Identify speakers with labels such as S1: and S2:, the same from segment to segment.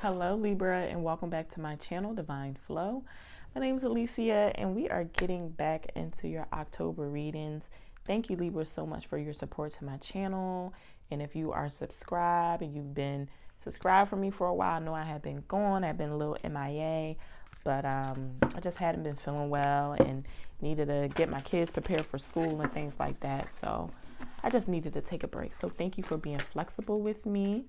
S1: Hello Libra, and welcome back to my channel, Divine Flow. My name is Alicia, and we are getting back into your October readings. Thank you Libra so much for your support to my channel. And if you are subscribed and you've been subscribed for me for a while, I know I have been gone. I've been a little MIA, but I just hadn't been feeling well and needed to get my kids prepared for school and things like that. So I just needed to take a break. So thank you for being flexible with me.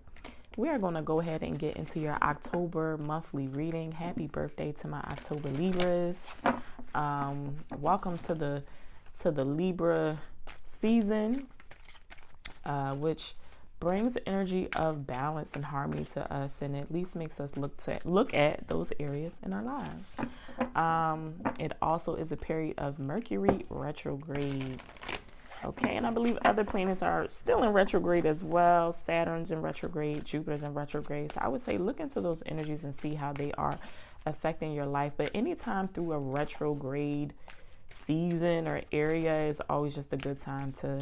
S1: We are going to go ahead and get into your October monthly reading. Happy birthday to my October Libras. Welcome to the Libra season, which brings the energy of balance and harmony to us, and at least makes us look at those areas in our lives. It also is a period of Mercury retrograde. Okay, and I believe other planets are still in retrograde as well. Saturn's in retrograde, Jupiter's in retrograde. So I would say look into those energies and see how they are affecting your life. But anytime through a retrograde season or area is always just a good time to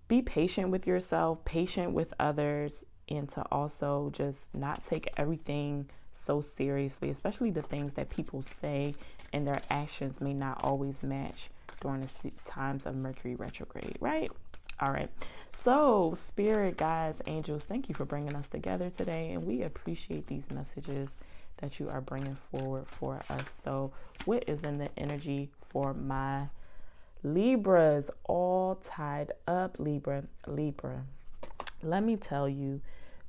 S1: be patient with yourself, patient with others, and to also just not take everything so seriously, especially the things that people say and their actions may not always match during the times of Mercury retrograde, right? All right. So spirit, guides, angels, thank you for bringing us together today. And we appreciate these messages that you are bringing forward for us. So what is in the energy for my Libras? All tied up, Libra. Let me tell you,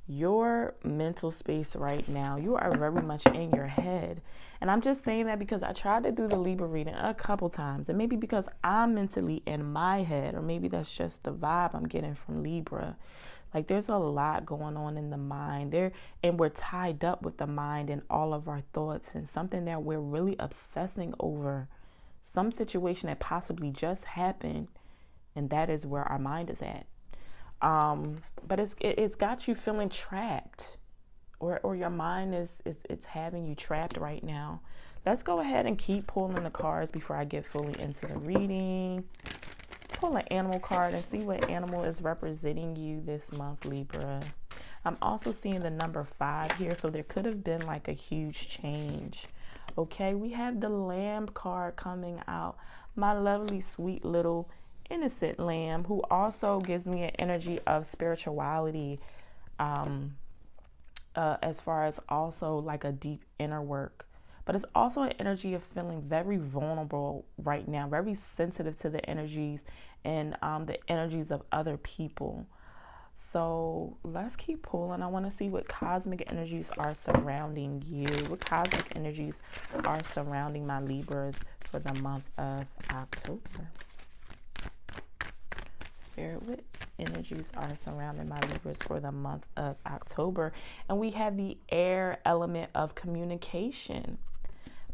S1: your mental space right now, you are very much in your head. And I'm just saying that because I tried to do the Libra reading a couple times, and maybe because I'm mentally in my head, or maybe that's just the vibe I'm getting from Libra. Like there's a lot going on in the mind there, and we're tied up with the mind and all of our thoughts, and something that we're really obsessing over, some situation that possibly just happened, and that is where our mind is at. But it's got you feeling trapped, or your mind it's having you trapped right now. Let's go ahead and keep pulling the cards before I get fully into the reading. Pull an animal card and see what animal is representing you this month, Libra. I'm also seeing the number 5 here, so there could have been like a huge change. Okay, we have the Lamb card coming out. My lovely, sweet little innocent lamb, who also gives me an energy of spirituality, as far as also like a deep inner work, but it's also an energy of feeling very vulnerable right now, very sensitive to the energies and the energies of other people. So let's keep pulling. I want to see what cosmic energies are surrounding you. What cosmic energies are surrounding my Libras for the month of October? What energies are surrounding my Libras for the month of October? And we have the air element of communication.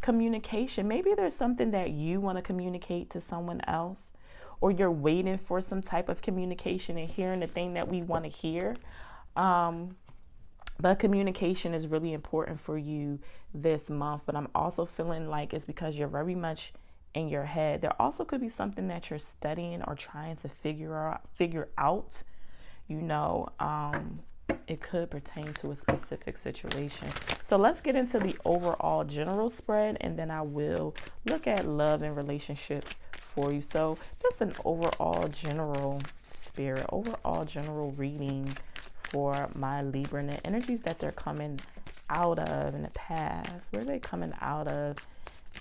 S1: Maybe there's something that you want to communicate to someone else, or you're waiting for some type of communication and hearing the thing that we want to hear. But communication is really important for you this month. But I'm also feeling like it's because you're very much in your head. There also could be something that you're studying or trying to figure out. It could pertain to a specific situation. So let's get into the overall general spread, and then I will look at love and relationships for you. So just an overall general reading for my Libra and the energies that they're coming out of in the past. Where are they coming out of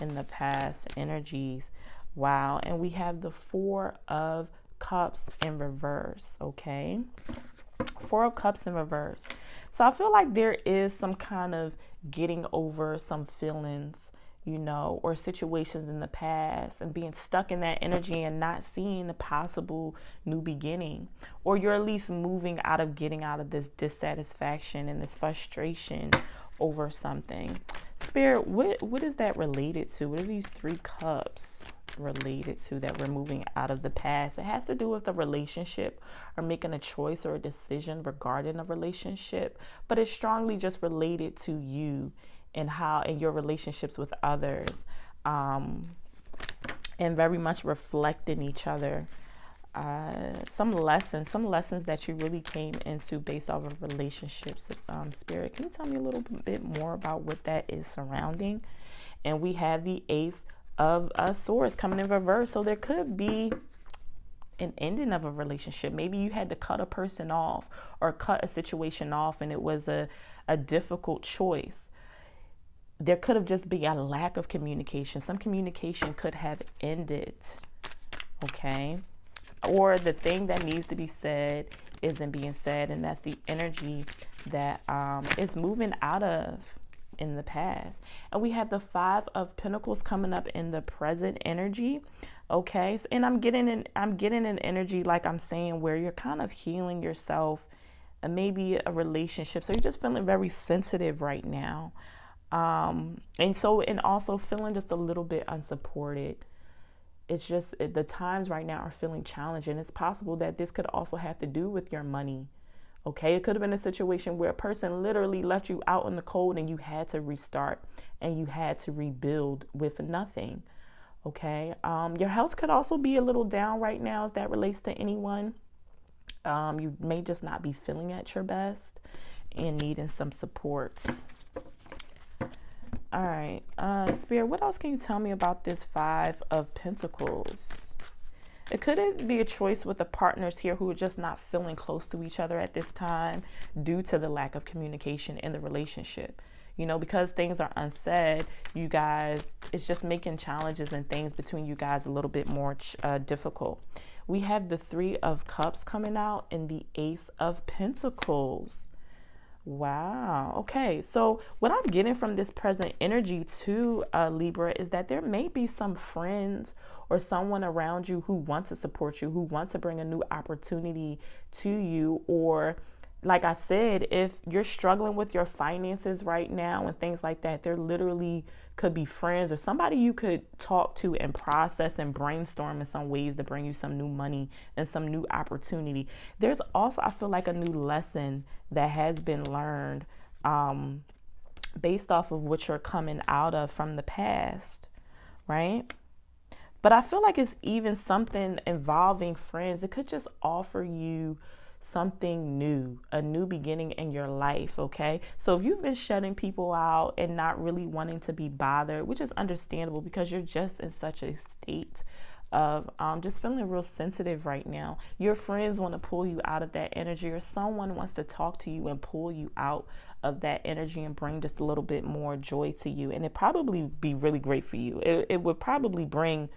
S1: in the past energies? Wow. And we have the 4 of Cups in reverse. Okay, 4 of Cups in reverse. So I feel like there is some kind of getting over some feelings, or situations in the past, and being stuck in that energy and not seeing the possible new beginning, or you're at least getting out of this dissatisfaction and this frustration over something. Spirit, what is that related to? What are these 3 cups related to that we're moving out of the past? It has to do with a relationship or making a choice or a decision regarding a relationship, but it's strongly just related to you and how in your relationships with others, and very much reflecting each other. some lessons that you really came into based off of relationships. Spirit, can you tell me a little bit more about what that is surrounding? And we have the Ace of Swords coming in reverse. So there could be an ending of a relationship. Maybe you had to cut a person off or cut a situation off, and it was a difficult choice. There could have just been a lack of communication. Some communication could have ended. Okay. Or the thing that needs to be said isn't being said, and that's the energy that is moving out of in the past. And we have the Five of Pentacles coming up in the present energy. Okay, and I'm getting an energy, like I'm saying, where you're kind of healing yourself, and maybe a relationship. So you're just feeling very sensitive right now, and also feeling just a little bit unsupported. It's just the times right now are feeling challenging. It's possible that this could also have to do with your money. Okay, it could have been a situation where a person literally left you out in the cold and you had to restart and you had to rebuild with nothing. Okay, your health could also be a little down right now if that relates to anyone. You may just not be feeling at your best and needing some supports. All right, Spirit, what else can you tell me about this Five of Pentacles? It could be a choice with the partners here who are just not feeling close to each other at this time due to the lack of communication in the relationship. You know, because things are unsaid, you guys, it's just making challenges and things between you guys a little bit more difficult. We have the Three of Cups coming out and the Ace of Pentacles. Wow. Okay. So what I'm getting from this present energy to Libra is that there may be some friends or someone around you who want to support you, who want to bring a new opportunity to you. Or like I said, if you're struggling with your finances right now and things like that, there literally could be friends or somebody you could talk to and process and brainstorm in some ways to bring you some new money and some new opportunity. There's also, I feel like, a new lesson that has been learned based off of what you're coming out of from the past, right? But I feel like it's even something involving friends. It could just offer you something new, a new beginning in your life. Okay, so if you've been shutting people out and not really wanting to be bothered, which is understandable because you're just in such a state of just feeling real sensitive right now, your friends want to pull you out of that energy, or someone wants to talk to you and pull you out of that energy and bring just a little bit more joy to you. And it probably be really great for you. It would probably bring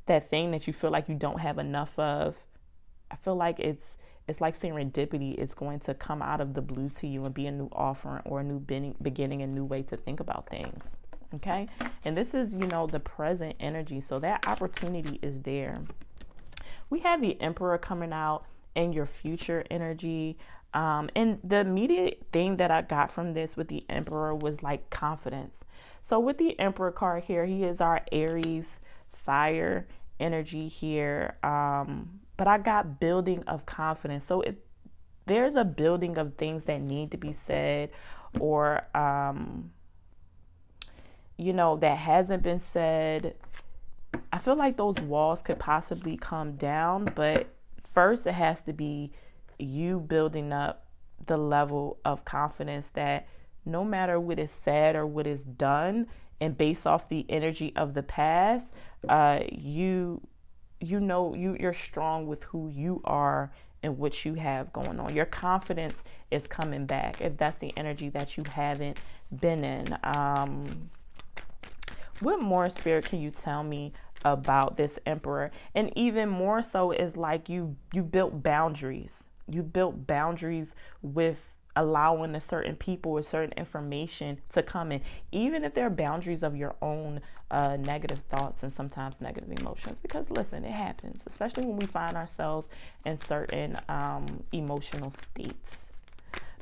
S1: that thing that you feel like you don't have enough of. I feel like it's like serendipity. It's going to come out of the blue to you and be a new offering or a new beginning, a new way to think about things. Okay. And this is, you know, the present energy. So that opportunity is there. We have the Emperor coming out in your future energy. And the immediate thing that I got from this with the Emperor was like confidence. So with the Emperor card here, he is our Aries fire energy here. But I got building of confidence. So there's a building of things that need to be said, or, you know, that hasn't been said. I feel like those walls could possibly come down, but first it has to be you building up the level of confidence that no matter what is said or what is done, and based off the energy of the past, you're strong with who you are and what you have going on. Your confidence is coming back if that's the energy that you haven't been in. What more, Spirit, can you tell me about this Emperor? And even more so is like you've built boundaries. You've built boundaries with allowing a certain people or certain information to come in, even if there are boundaries of your own negative thoughts and sometimes negative emotions. Because listen, it happens, especially when we find ourselves in certain emotional states.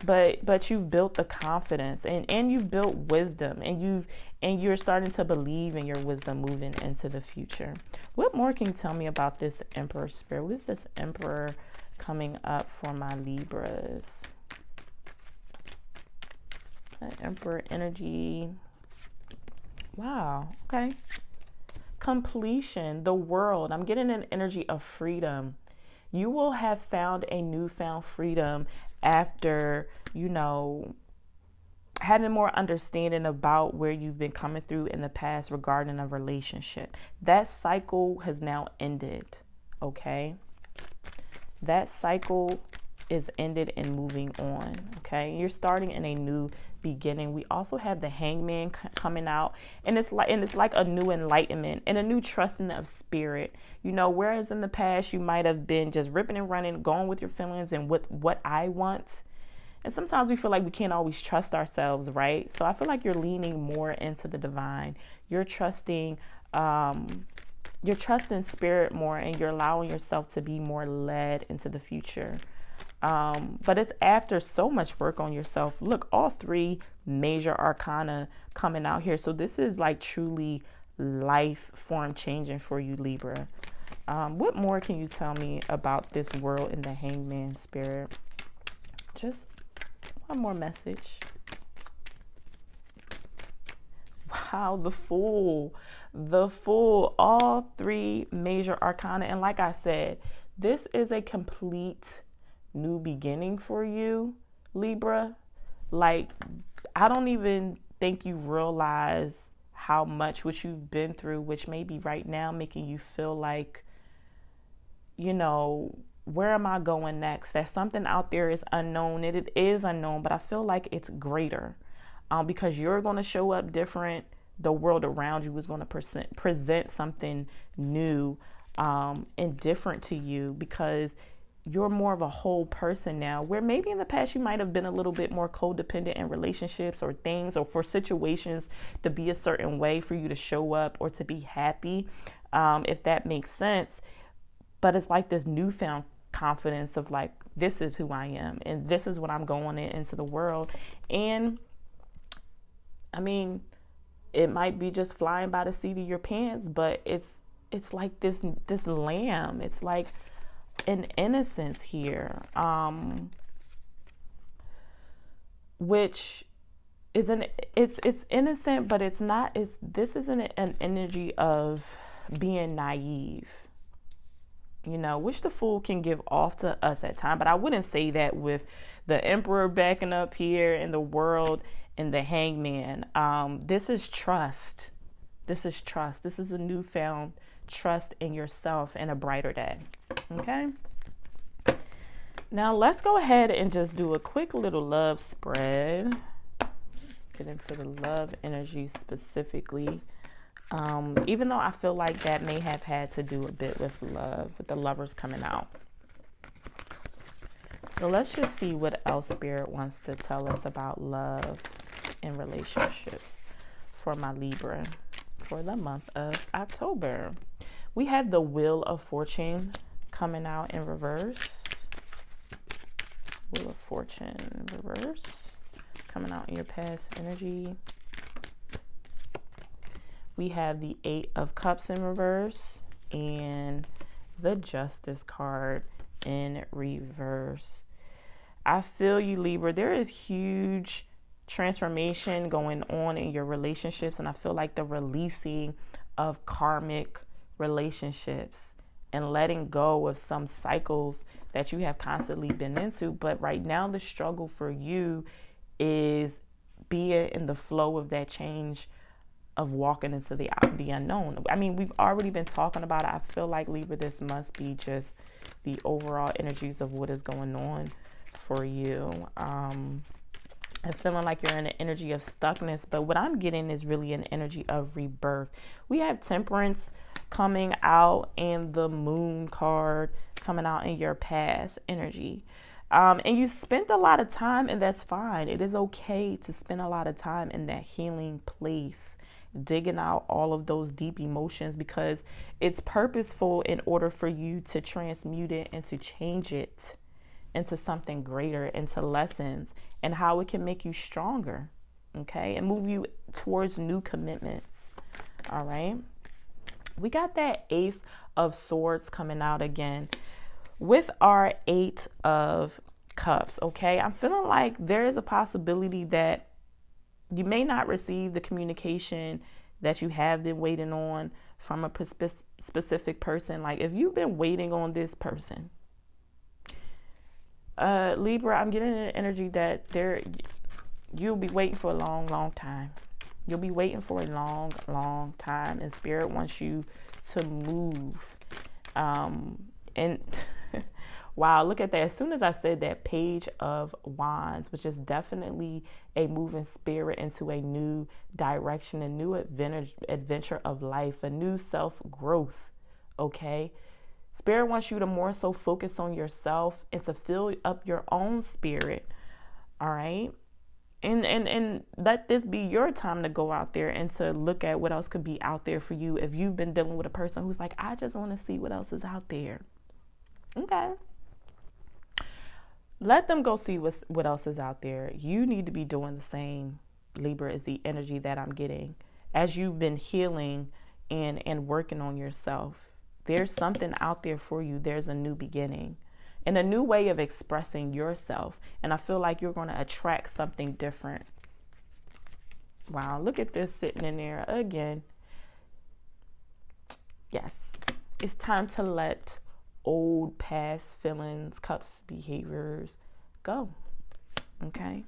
S1: But you've built the confidence and you've built wisdom, and you're starting to believe in your wisdom moving into the future. What more can you tell me about this Emperor, Spirit? What is this Emperor coming up for my Libras? Emperor energy. Wow. Okay. Completion. The world. I'm getting an energy of freedom. You will have found a newfound freedom after, having more understanding about where you've been coming through in the past regarding a relationship. That cycle has now ended, okay? That cycle is ended and moving on, okay? You're starting in a new beginning. We also have the Hangman coming out, and it's like a new enlightenment and a new trusting of spirit. Whereas in the past you might have been just ripping and running, going with your feelings and with what I want. And sometimes we feel like we can't always trust ourselves, right? So I feel like you're leaning more into the divine. You're trusting spirit more, and you're allowing yourself to be more led into the future. But it's after so much work on yourself. Look, all 3 major arcana coming out here. So this is like truly life form changing for you, Libra. What more can you tell me about this world in the Hangman spirit? Just one more message. Wow, the Fool, all 3 major arcana. And like I said, this is a complete new beginning for you, Libra. Like, I don't even think you realize how much what you've been through, which may be right now making you feel like, where am I going next? That something out there is unknown. It is unknown, but I feel like it's greater, because you're going to show up different. The world around you is going to present something new and different to you, because you're more of a whole person now, where maybe in the past you might have been a little bit more codependent in relationships or things, or for situations to be a certain way for you to show up or to be happy, if that makes sense. But it's like this newfound confidence of like, this is who I am and this is what I'm going into the world. And I mean, it might be just flying by the seat of your pants, but it's like this lamb. It's like an innocence here, which is it's innocent, but it's not. This isn't an energy of being naive, which the Fool can give off to us at times. But I wouldn't say that with the Emperor backing up here in the world and the Hangman. This is trust. This is trust. This is a newfound trust in yourself and a brighter day. Okay. Now let's go ahead and just do a quick little love spread. Get into the love energy specifically. Even though I feel like that may have had to do a bit with love, with the Lovers coming out. So let's just see what else Spirit wants to tell us about love and relationships for my Libra for the month of October. We have the Wheel of Fortune coming out in reverse. Wheel of Fortune in reverse coming out in your past energy. We have the 8 of Cups in reverse and the Justice card in reverse. I feel you, Libra. There is huge transformation going on in your relationships, and I feel like the releasing of karmic relationships and letting go of some cycles that you have constantly been into. But right now, the struggle for you is being in the flow of that change, of walking into the unknown. I mean, we've already been talking about it. I feel like, Libra, this must be just the overall energies of what is going on for you. I'm feeling like you're in an energy of stuckness, but what I'm getting is really an energy of rebirth. We have Temperance coming out and the Moon card coming out in your past energy. And you spent a lot of time, and that's fine. It is okay to spend a lot of time in that healing place, digging out all of those deep emotions, because it's purposeful in order for you to transmute it and to change it into something greater, into lessons and how it can make you stronger, okay, and move you towards new commitments. All right, we got that Ace of Swords coming out again with our 8 of Cups. Okay, I'm feeling like there is a possibility that you may not receive the communication that you have been waiting on from a specific person. Like if you've been waiting on this person, Libra, I'm getting an energy that you'll be waiting for a long, long time. You'll be waiting for a long, long time, and Spirit wants you to move. And wow, look at that. As soon as I said that, Page of Wands, which is definitely a moving spirit into a new direction, a new adventure of life, a new self-growth, okay? Spirit wants you to more so focus on yourself and to fill up your own spirit, all right? And let this be your time to go out there and to look at what else could be out there for you. If you've been dealing with a person who's like, I just want to see what else is out there. Okay. Let them go see what else is out there. You need to be doing the same. Libra is the energy that I'm getting. As you've been healing and working on yourself, there's something out there for you. There's a new beginning and a new way of expressing yourself. And I feel like you're going to attract something different. Wow, look at this sitting in there again. Yes, it's time to let old past feelings, cups, behaviors go. Okay.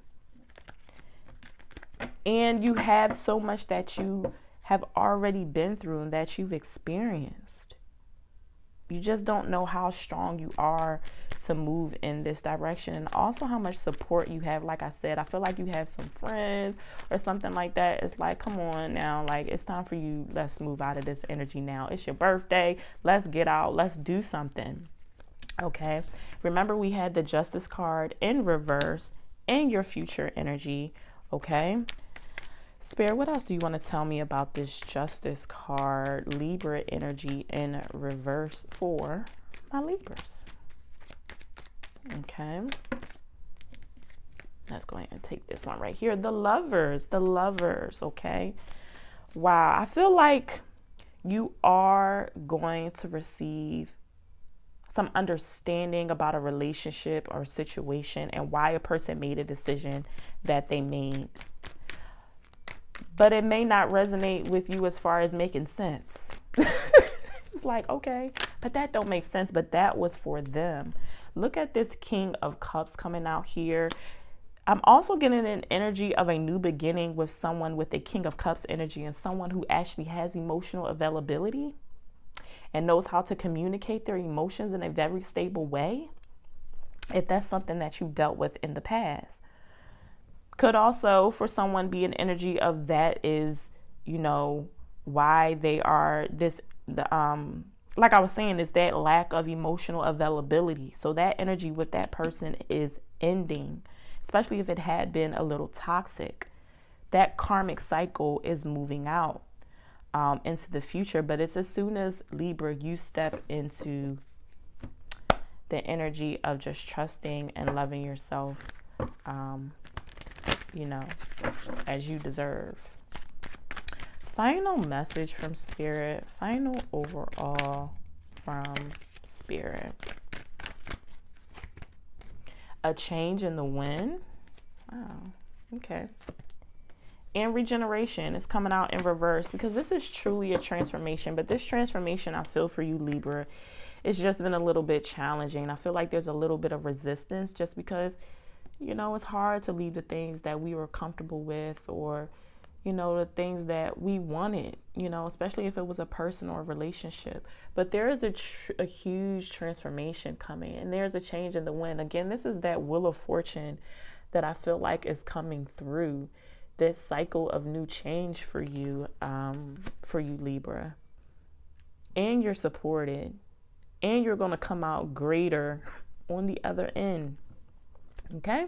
S1: And you have so much that you have already been through and that you've experienced. You just don't know how strong you are to move in this direction, and also how much support you have. Like I said, I feel like you have some friends or something like that. It's like, come on now, like it's time for you. Let's move out of this energy now. It's your birthday. Let's get out. Let's do something. Okay. Remember, we had the Justice card in reverse in your future energy. Okay. Spirit, what else do you want to tell me about this Justice card, Libra energy in reverse for my Libras? Okay. Let's go ahead and take this one right here. The Lovers, okay? Wow, I feel like you are going to receive some understanding about a relationship or situation and why a person made a decision that they made. But it may not resonate with you as far as making sense. It's like, okay, but that don't make sense, but that was for them. Look at this King of Cups coming out here. I'm also getting an energy of a new beginning with someone with the King of Cups energy and someone who actually has emotional availability and knows how to communicate their emotions in a very stable way. If that's something that you've dealt with in the past. Could also for someone be an energy of that is, you know, why they are this, like I was saying, is that lack of emotional availability. So that energy with that person is ending, especially if it had been a little toxic. That karmic cycle is moving out into the future. But it's as soon as Libra, you step into the energy of just trusting and loving yourself, you know, as you deserve. Final message from Spirit. Final overall from Spirit. A change in the wind. Wow. Okay. And regeneration is coming out in reverse because this is truly a transformation. But this transformation, I feel for you, Libra, it's just been a little bit challenging. I feel like there's a little bit of resistance just because, you know, it's hard to leave the things that we were comfortable with or, you know, the things that we wanted, you know, especially if it was a person or a relationship. But there is a huge transformation coming and there's a change in the wind. Again, this is that Wheel of Fortune that I feel like is coming through. This cycle of new change for you, Libra. And you're supported. And you're going to come out greater on the other end. Okay.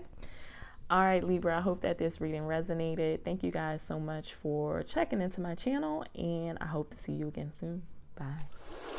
S1: All right, Libra, I hope that this reading resonated. Thank you guys so much for checking into my channel, and I hope to see you again soon. Bye.